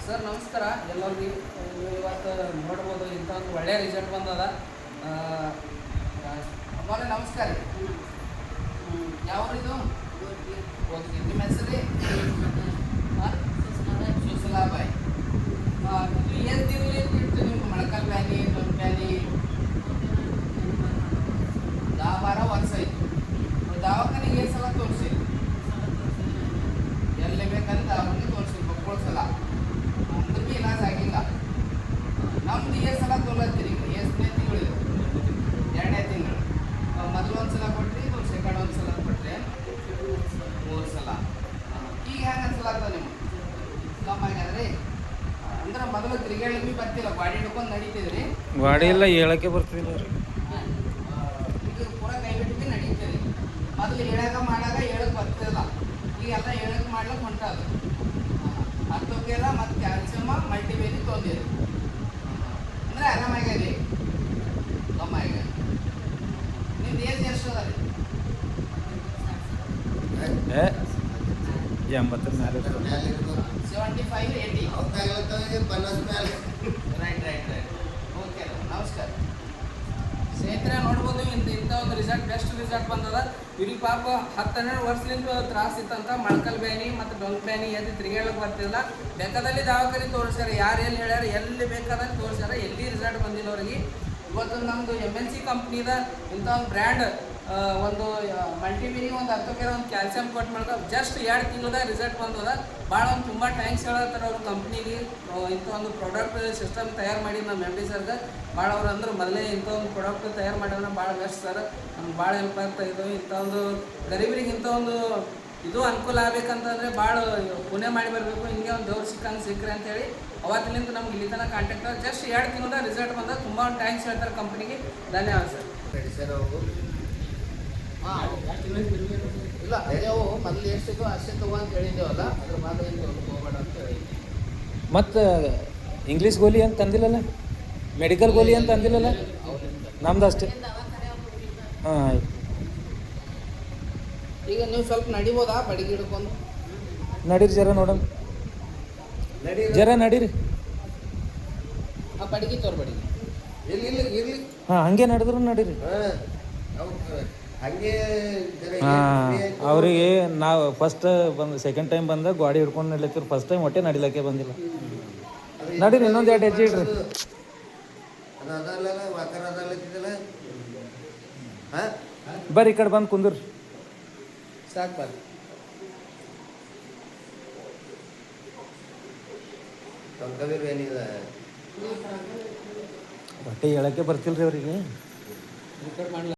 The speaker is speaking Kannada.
ಸರ್ ನಮಸ್ಕಾರ ಎಲ್ಲರಿಗೂ. ಇವತ್ತು ನೋಡ್ಬೋದು ಇಂಥ ಒಂದು ಒಳ್ಳೆಯ ರಿಸಲ್ಟ್ ಬಂದದ. ಅಮ್ಮಾರೆ ನಮಸ್ಕಾರ ರೀ. ಯಾವ್ರಿದು ಓಕೆ, ನಿಮ್ಮ ಹೆಸರು ರೀ? ಸುಸಲಾಬಾಯಿ. ಇದು ಏನು ತಿಂಗಳು ಇತ್ತು ನಿಮ್ಗೆ? ಮೊಳಕಾಲು ಬ್ಯಾನಿ, ಟೊಂಗೆ ಬ್ಯಾನಿ 10-12 ವರ್ಷ ಆಯಿತು. ದವಾಖಾನೆಗೆ ಏನು ಸಲ ತೋರಿಸಿ? ಎಲ್ಲಿ ಬೇಕಂದ್ರೆ ದವಾಖಾನೆ ತೋರಿಸಿ ಬಕ್ಕೊಳ್ಸಲ್ಲ, ಅಂದ್ರೆ ಭೀ ಇಲಾಜ್ ಆಗಿಲ್ಲ. ನಮ್ದು ಎಷ್ಟು ಸಲ ತೋಲತ್ತೀರಿ? ಎಷ್ಟನೇ ತಿಂಗಳು ಇದು? 2ನೇ ತಿಂಗಳು. ಮೊದಲು ಒಂದು ಸಲ ಕೊಟ್ರಿ, ಇದು ಸೆಕೆಂಡ್ ಒಂದು ಸಲ ಕೊಟ್ರಿ, 3 ಸಲ. ಈಗ ಹೆಂಗೆ ಅನ್ಸಲಾಗ್ತದೆ ನಿಮ್ಗೆ? ಕಮ್ಮಾಗ್ಯಾದ್ರಿ? ಅಂದ್ರೆ ಮೊದಲು ತಿರುಗಾಳಿ ಭೀ ಬರ್ತಿಲ್ಲ, ಗಾಡಿ ಹಿಡ್ಕೊಂಡು ನಡೀತಿದ್ರಿ? ಗಾಡಿ ಎಲ್ಲ ಹೇಳಕ್ಕೆ ಬರ್ತಿಲ್ಲ ರೀ. ಈಗ ಪೂರ ಕೈ ಬಿಟ್ಟು ಭೀ ನಡೀತೀರಿ. ಮೊದಲು ಹೇಳಾಗ ಮಾಡಾಗ ಹೇಳಕ್ಕೆ ಬರ್ತಿಲ್ಲ, ಈಗೆಲ್ಲ ಹೇಳಕ್ಕೆ ಮಾಡ್ಲಿಕ್ಕೆ ಹೊಂಟದು. ಹತ್ತೋಕೆಲ್ಲ ಮತ್ತು ಕ್ಯಾಲ್ಸಿಯಮ ಮಲ್ಟಿವೇರಿ ತೊಗೊಂಡಿರಿ ಅಂದರೆ ಆರಾಮಾಗ್ಯದ. ಕಮ್ಮಾಗ್ಯ. ನಿಮ್ದು ಏಜ್ ಎಷ್ಟು ಅದ ರೀ? 80 ಮೇಲೆ 75, 80. ರೈಟ್. ಓಕೆ, ನಮಸ್ಕಾರ ಸ್ನೇಹಿತರೆ. ನೋಡ್ಬೋದು ಇಂಥ ಒಂದು ರಿಸಲ್ಟ್, ಬೆಸ್ಟ್ ರಿಸಲ್ಟ್ ಬಂದದ. ಇವ್ರಿಗೆ ಪಾಪ 10-12 ವರ್ಷದಿಂದ ತ್ರಾಸ ಇತ್ತಂತ, ಮೊಳಕಾಲು ಬ್ಯಾನಿ ಮತ್ತು ಡೊಂಕ್ ಬ್ಯಾನಿ, ಎದ್ದು ತಿರುಗಾಡಕ್ಕೆ ಬರ್ತಿಲ್ಲ. ಬೇಕಾದಲ್ಲಿ ದವಾಖಾನೆ ತೋರಿಸ್ಯಾರ, ಯಾರು ಎಲ್ಲಿ ಹೇಳ್ಯಾರ, ಎಲ್ಲಿ ಬೇಕಾದಲ್ಲಿ ತೋರಿಸ್ಯಾರ, ಎಲ್ಲಿ ರಿಸಲ್ಟ್ ಬಂದಿಲ್ಲ ಅವ್ರಿಗೆ. ಇವತ್ತು ನಮ್ಮದು MNC ಕಂಪ್ನಿದ ಇಂಥ ಒಂದು ಬ್ರ್ಯಾಂಡ್ ಒಂದು ಮಲ್ಟಿವೀರಿಗೆ ಒಂದು 10 ಕೆರೆ ಒಂದು ಕ್ಯಾಲ್ಸಿಯಂ ಕೊಟ್ಟು ಮಾಡ್ದ. ಜಸ್ಟ್ 2 ತಿಂಗಳದ ರಿಸಲ್ಟ್ ಬಂದದ. ಭಾಳ ಒಂದು ತುಂಬ ಥ್ಯಾಂಕ್ಸ್ ಹೇಳತ್ತಾರೆ ಅವ್ರ ಕಂಪ್ನಿಗೆ. ಇಂಥ ಒಂದು ಪ್ರಾಡಕ್ಟ್ ಸಿಸ್ಟಮ್ ತಯಾರು ಮಾಡಿ ನಮ್ಮ MD ಸರ್ಗೆ ಭಾಳ ಅವ್ರು ಅಂದ್ರೆ ಮೊದಲೇ ಇಂಥ ಒಂದು ಪ್ರಾಡಕ್ಟ್ ತಯಾರು ಮಾಡ್ಯಾರ. ಭಾಳ ಬೆಸ್ಟ್ ಸರ್, ನಮ್ಗೆ ಭಾಳ ಹೆಲ್ಪ್ ಆಗ್ತಾ ಇದು. ಇಂಥ ಒಂದು ಗರೀಬರಿಗೆ ಇಂಥ ಒಂದು ಇದು ಅನುಕೂಲ ಆಗ್ಬೇಕಂತಂದರೆ ಭಾಳ ಪುಣ್ಯ ಮಾಡಿ ಬರಬೇಕು. ಹಿಂಗೆ ಒಂದು ದೇವ್ರು ಸಿಕ್ಕಂಗೆ ಸಿಕ್ಕ್ರಿ ಅಂತೇಳಿ ಅವತ್ತಿನಿಂದ ನಮ್ಗೆ ಇಲ್ಲಿ ತನಕ ಕಾಂಟ್ಯಾಕ್ಟ್ ಆಗಿ ಜಸ್ಟ್ 2 ತಿಂಗಳದ ರಿಸಲ್ಟ್ ಬಂದ. ತುಂಬ ಒಂದು ಥ್ಯಾಂಕ್ಸ್ ಹೇಳ್ತಾರೆ ಕಂಪ್ನಿಗೆ. ಧನ್ಯವಾದ ಸರ್. ಇಲ್ಲ ಅವು ಮೊದಲು ಎಷ್ಟಿಗೂ ಅಷ್ಟೇ ತಗೋ ಅಂತ ಹೇಳಿದ್ದೇವಲ್ಲ, ಅದ್ರ बाद ಏನು ಹೋಗಬೇಡ ಅಂತ ಹೇಳಿ. ಮತ್ತು ಇಂಗ್ಲೀಷ್ ಗೋಲಿ ಅಂತ ತಂದಿಲ್ಲಲ್ಲ, ಮೆಡಿಕಲ್ ಗೋಲಿ ಅಂತ ಅಂದಿಲ್ಲಲ್ಲ, ನಮ್ದು ಅಷ್ಟೇ. ಹಾಂ ಆಯ್ತು. ಈಗ ನೀವು ಸ್ವಲ್ಪ ನಡಿಬೋದಾ ಬಡಿಗೆ ಹಿಡ್ಕೊಂಡು? ನಡೀರಿ ಜರ ನೋಡೋಣ, ಜರ ನಡೀರಿ. ಆ ಬಡಿಗೆ ತೋರ್ ಬಡಿಗೆ ಇರ್ಲಿ. ಹಾಂ ಹಂಗೆ ನಡೆದ್ರು ನಡೀರಿ. ಹಾಂ ಅವರಿಗೆ ನಾವು ಫಸ್ಟ್ ಸೆಕೆಂಡ್ ಟೈಮ್ ಬಂದಾಗ ಗಾಡಿ ಹಿಡ್ಕೊಂಡು ನಡಿಲತ್ತೀವಿ. ಫಸ್ಟ್ ಟೈಮ್ ಹೊಟ್ಟೆ ನಡಿಲಕ್ಕೆ ಬಂದಿಲ್ಲ. ನಡೀರಿ, ಇನ್ನೊಂದು 2 ಹೆಜ್ಜೆ ಇಡ್ರಿ. ಬರ್ರಿ ಈ ಕಡೆ ಬಂದು ಕುಂದ್ರಿ. ಸಾಕು ಬರ್ರಿ. ಹೊಟ್ಟೆ ಹೇಳಕ್ಕೆ ಬರ್ತಿಲ್ರಿ ಅವರಿಗೆ.